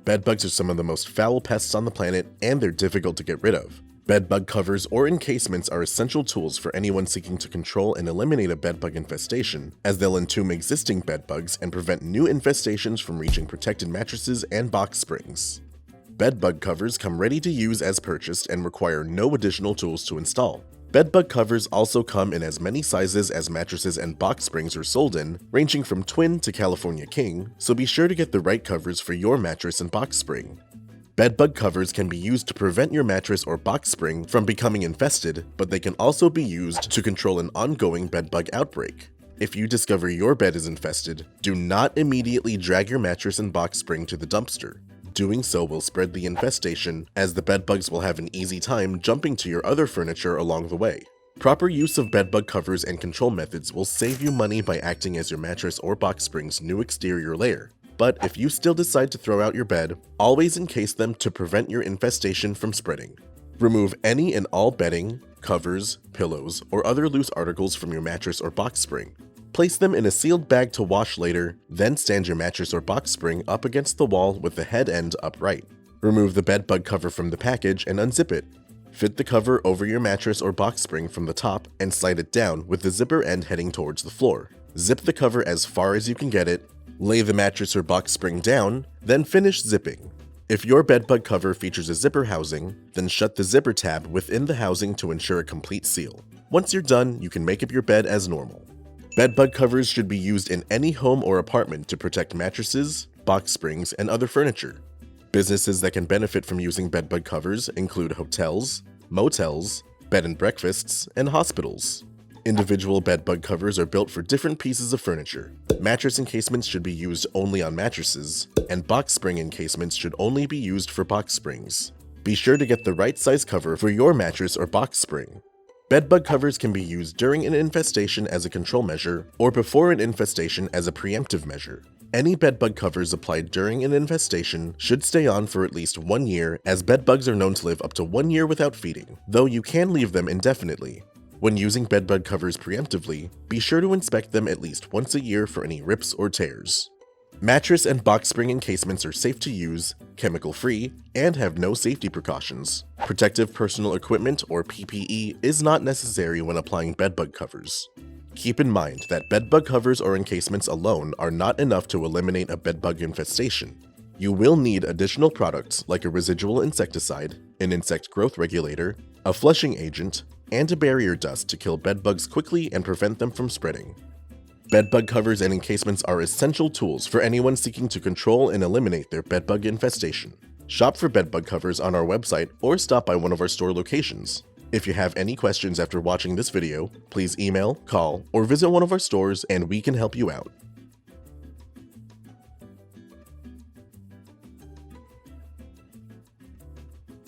Bedbugs are some of the most foul pests on the planet, and they're difficult to get rid of. Bedbug covers or encasements are essential tools for anyone seeking to control and eliminate a bedbug infestation, as they'll entomb existing bedbugs and prevent new infestations from reaching protected mattresses and box springs. Bedbug covers come ready to use as purchased and require no additional tools to install. Bedbug covers also come in as many sizes as mattresses and box springs are sold in, ranging from twin to California king, so be sure to get the right covers for your mattress and box spring. Bedbug covers can be used to prevent your mattress or box spring from becoming infested, but they can also be used to control an ongoing bedbug outbreak. If you discover your bed is infested, do not immediately drag your mattress and box spring to the dumpster. Doing so will spread the infestation, as the bedbugs will have an easy time jumping to your other furniture along the way. Proper use of bedbug covers and control methods will save you money by acting as your mattress or box spring's new exterior layer. But if you still decide to throw out your bed, always encase them to prevent your infestation from spreading. Remove any and all bedding, covers, pillows, or other loose articles from your mattress or box spring. Place them in a sealed bag to wash later, then stand your mattress or box spring up against the wall with the head end upright. Remove the bedbug cover from the package and unzip it. Fit the cover over your mattress or box spring from the top and slide it down with the zipper end heading towards the floor. Zip the cover as far as you can get it, lay the mattress or box spring down, then finish zipping. If your bedbug cover features a zipper housing, then shut the zipper tab within the housing to ensure a complete seal. Once you're done, you can make up your bed as normal. Bedbug covers should be used in any home or apartment to protect mattresses, box springs, and other furniture. Businesses that can benefit from using bedbug covers include hotels, motels, bed and breakfasts, and hospitals. Individual bedbug covers are built for different pieces of furniture. Mattress encasements should be used only on mattresses, and box spring encasements should only be used for box springs. Be sure to get the right size cover for your mattress or box spring. Bedbug covers can be used during an infestation as a control measure, or before an infestation as a preemptive measure. Any bedbug covers applied during an infestation should stay on for at least 1 year, as bedbugs are known to live up to 1 year without feeding, though you can leave them indefinitely. When using bedbug covers preemptively, be sure to inspect them at least once a year for any rips or tears. Mattress and box spring encasements are safe to use, chemical-free, and have no safety precautions. Protective personal equipment or PPE is not necessary when applying bedbug covers. Keep in mind that bedbug covers or encasements alone are not enough to eliminate a bedbug infestation. You will need additional products like a residual insecticide, an insect growth regulator, a flushing agent, and a barrier dust to kill bedbugs quickly and prevent them from spreading. Bedbug covers and encasements are essential tools for anyone seeking to control and eliminate their bedbug infestation. Shop for bedbug covers on our website or stop by one of our store locations. If you have any questions after watching this video, please email, call, or visit one of our stores and we can help you out.